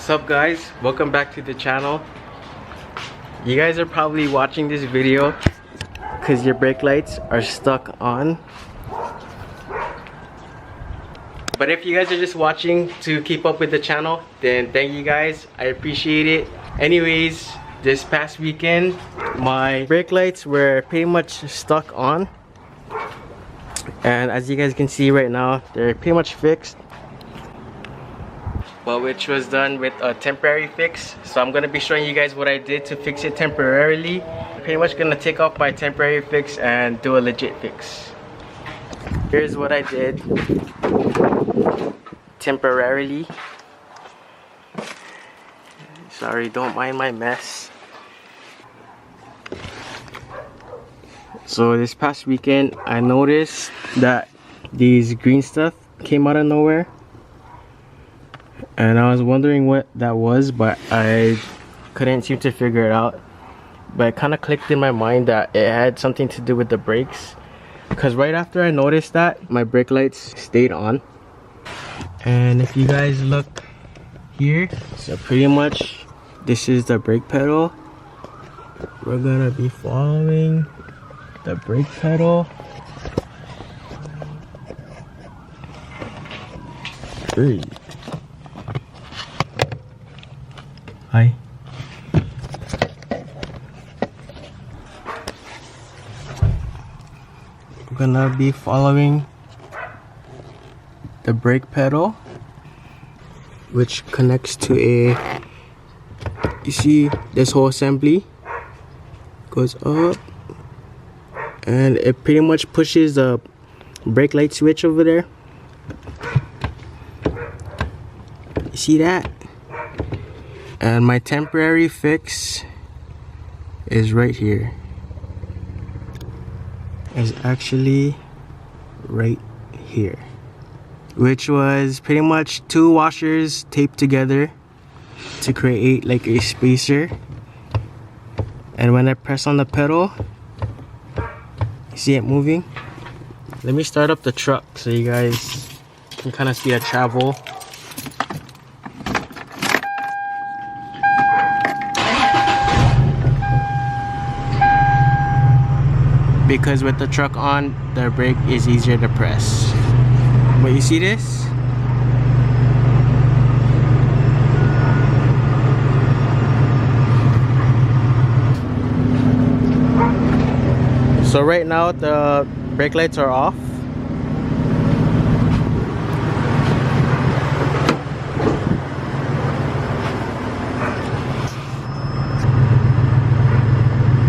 What's up guys, welcome back to the channel. You guys are probably watching this video because your brake lights are stuck on, but if you guys are just watching to keep up with the channel, then thank you guys, I appreciate it. Anyways, this past weekend my brake lights were pretty much stuck on, and as you guys can see right now, they're pretty much fixed, but which was done with a temporary fix. So I'm gonna be showing you guys what I did to fix it temporarily. Pretty much gonna take off my temporary fix and do a legit fix. Here's what I did temporarily. Sorry, don't mind my mess. So this past weekend I noticed that these green stuff came out of nowhere, and I was wondering what that was, but I couldn't seem to figure it out. But it kind of clicked in my mind that it had something to do with the brakes, because right after I noticed that, my brake lights stayed on. And if you guys look here, so pretty much this is the brake pedal. We're gonna be following the brake pedal. Hey. Hi. We're gonna be following the brake pedal, which connects to a, you see this whole assembly goes up, and it pretty much pushes the brake light switch over there. You see that? And my temporary fix is right here. It's actually right here, which was pretty much two washers taped together to create like a spacer. And when I press on the pedal, you see it moving. Let me start up the truck so you guys can kind of see the travel. Because with the truck on, the brake is easier to press. But you see this? So right now the brake lights are off.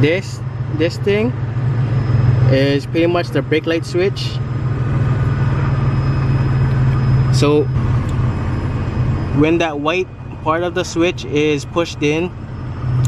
This thing is pretty much the brake light switch. So when that white part of the switch is pushed in,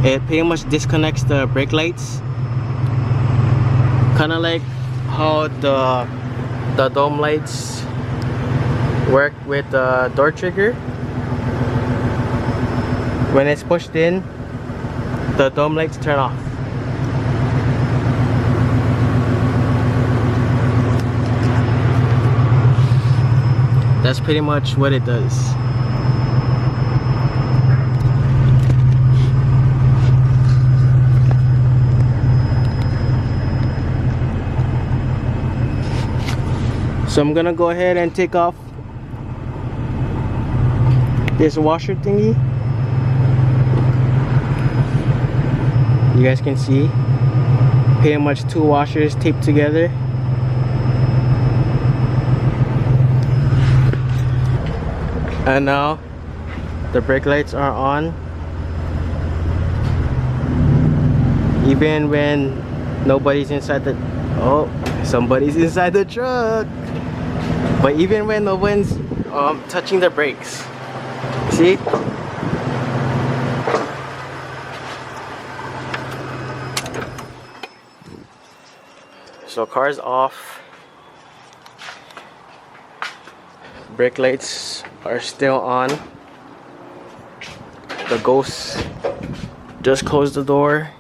it pretty much disconnects the brake lights, kind of like how the dome lights work with the door trigger. When it's pushed in, the dome lights turn off. That's pretty much what it does. So I'm gonna go ahead and take off this washer thingy. You guys can see pretty much two washers taped together. And now the brake lights are on, even when nobody's inside the, oh, somebody's inside the truck. But even when no one's touching the brakes, see? So car's off, brake lights are still on. The ghost just closed the door.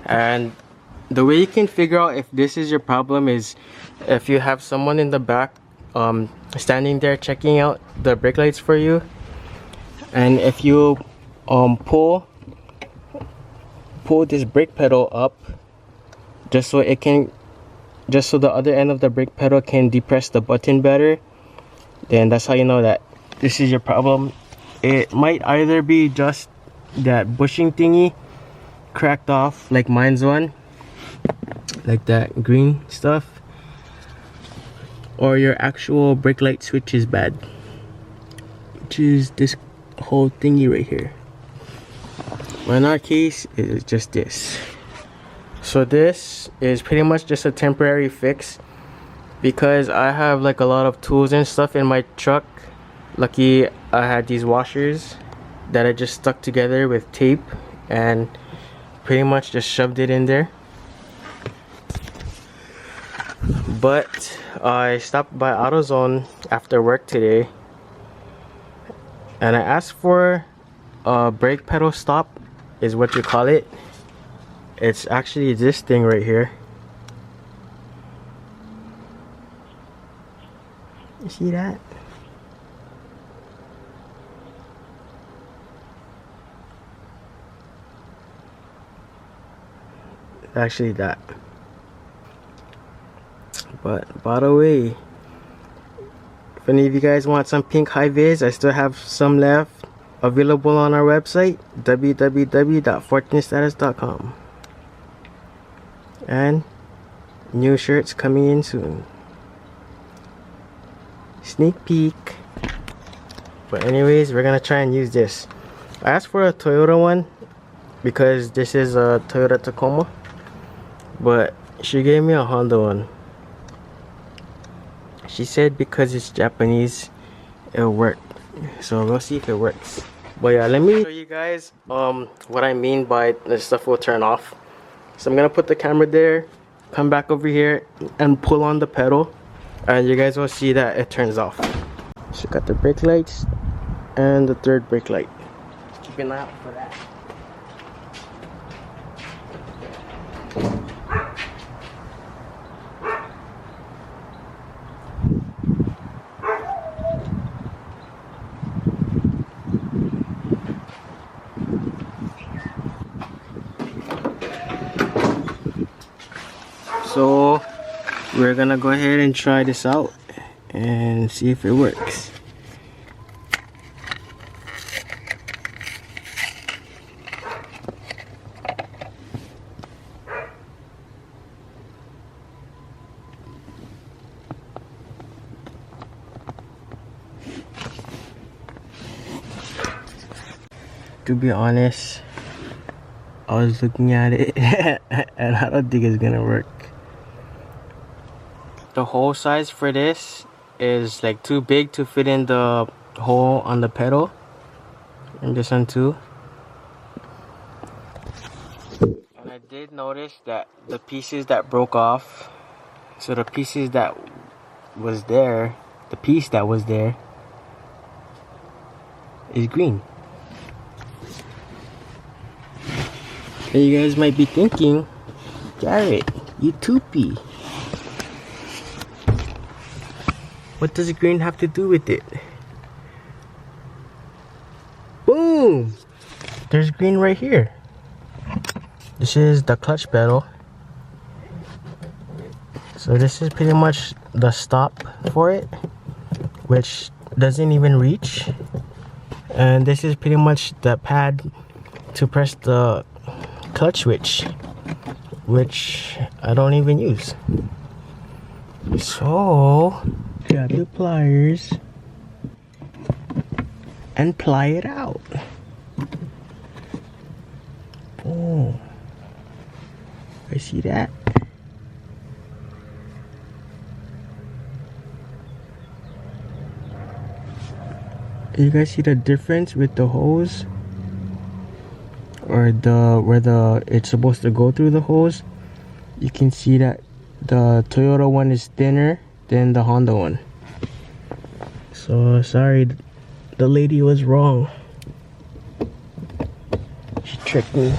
And the way you can figure out if this is your problem is if you have someone in the back standing there checking out the brake lights for you. And if you pull this brake pedal up, just so the other end of the brake pedal can depress the button better, then that's how you know that this is your problem. It might either be just that bushing thingy cracked off like mine's one, like that green stuff, or your actual brake light switch is bad, which is this whole thingy right here. But in our case, it's just this. So this is pretty much just a temporary fix because I have like a lot of tools and stuff in my truck. Lucky I had these washers that I just stuck together with tape and pretty much just shoved it in there. But I stopped by AutoZone after work today and I asked for a brake pedal stop, is what you call it. It's actually this thing right here. You see that? Actually that. But by the way, if any of you guys want some pink high vis, I still have some left available on our website, www.fortunestatus.com. And new shirts coming in soon. Sneak peek. But anyways, we're gonna try and use this. I asked for a Toyota one because this is a Toyota Tacoma, but she gave me a Honda one. She said because it's Japanese, it'll work. So we'll see if it works. But yeah, let me show you guys what I mean by the stuff will turn off. So I'm gonna put the camera there, come back over here and pull on the pedal, and you guys will see that it turns off. So got the brake lights and the third brake light. Keep an eye out for that. So we're gonna go ahead and try this out and see if it works. To be honest, I was looking at it and I don't think it's gonna work. The hole size for this is like too big to fit in the hole on the pedal, and this one too. And I did notice that the pieces that broke off, so the pieces that was there, the piece that was there is green. And you guys might be thinking, Garrett, you toopy. What does green have to do with it? Boom! There's green right here. This is the clutch pedal. So this is pretty much the stop for it, which doesn't even reach. And this is pretty much the pad to press the clutch switch, which I don't even use. So grab the pliers and ply it out. Boom. I see that. You guys see the difference with the hose, or where it's supposed to go through the hose? You can see that the Toyota one is thinner than the Honda one. So sorry, the lady was wrong. She tricked me.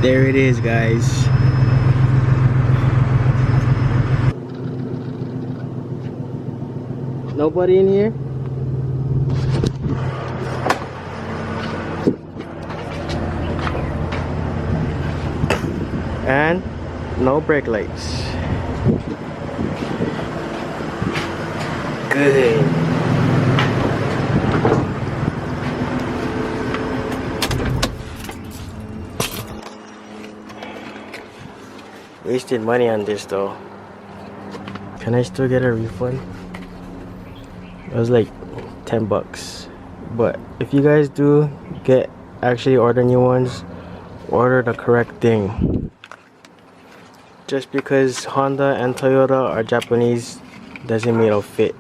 there it is, guys. Nobody in here? And no brake lights. Good. Wasted money on this though. Can I still get a refund? It was like 10 bucks. But if you guys do actually order new ones, order the correct thing. Just because Honda and Toyota are Japanese doesn't mean it'll fit.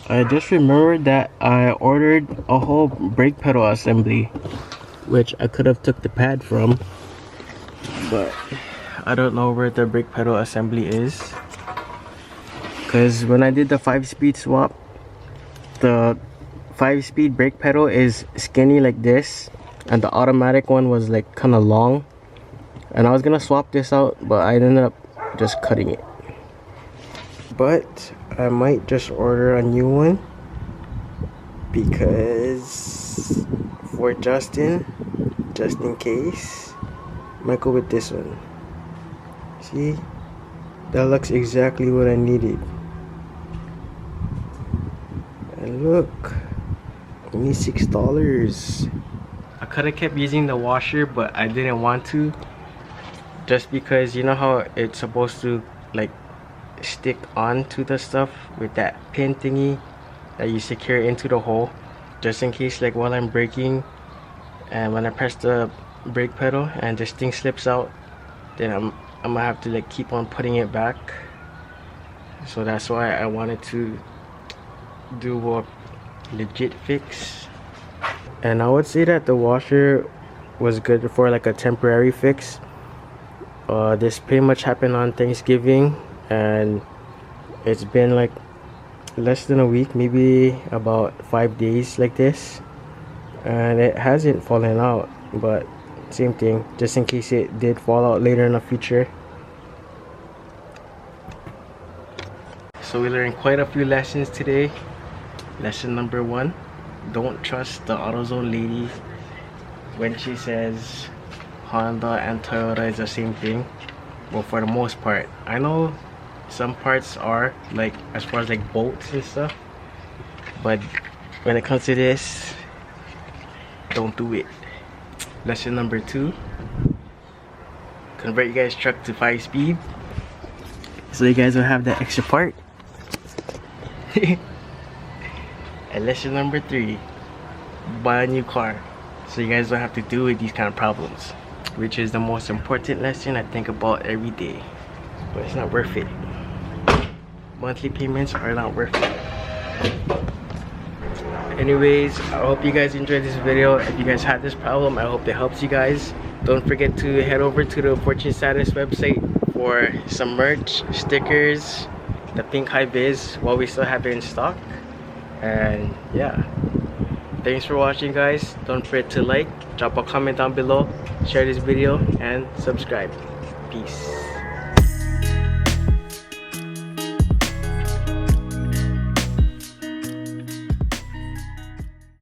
I just remembered that I ordered a whole brake pedal assembly, which I could have took the pad from, but I don't know where the brake pedal assembly is. Because when I did the 5-speed swap, the 5-speed brake pedal is skinny like this, and the automatic one was like kind of long. And I was gonna swap this out, but I ended up just cutting it. But I might just order a new one because for Justin, just in case, I might go with this one. See, that looks exactly what I needed. And look, only $6. I could have kept using the washer, but I didn't want to, just because you know how it's supposed to like stick onto the stuff with that pin thingy that you secure into the hole, just in case like while I'm braking and when I press the brake pedal and this thing slips out, then I'm gonna have to like keep on putting it back. So that's why I wanted to do a legit fix. And I would say that the washer was good for like a temporary fix. This pretty much happened on Thanksgiving, and it's been like less than a week, maybe about 5 days like this, and it hasn't fallen out. But same thing, just in case it did fall out later in the future. So we learned quite a few lessons today. Lesson number 1, don't trust the AutoZone lady when she says Honda and Toyota is the same thing. Well, for the most part. I know some parts are, like as far as like bolts and stuff, but when it comes to this, don't do it. Lesson number 2, convert you guys' truck to 5-speed so you guys will have that extra part. And lesson number 3, buy a new car so you guys don't have to deal with these kind of problems, which is the most important lesson I think about every day. But it's not worth it. Monthly payments are not worth it. Anyways, I hope you guys enjoyed this video. If you guys had this problem, I hope it helps you guys. Don't forget to head over to the Fortune Status website for some merch, stickers, the pink high vis while we still have it in stock. And yeah, thanks for watching, guys. Don't forget to like, drop a comment down below, share this video, and subscribe. Peace.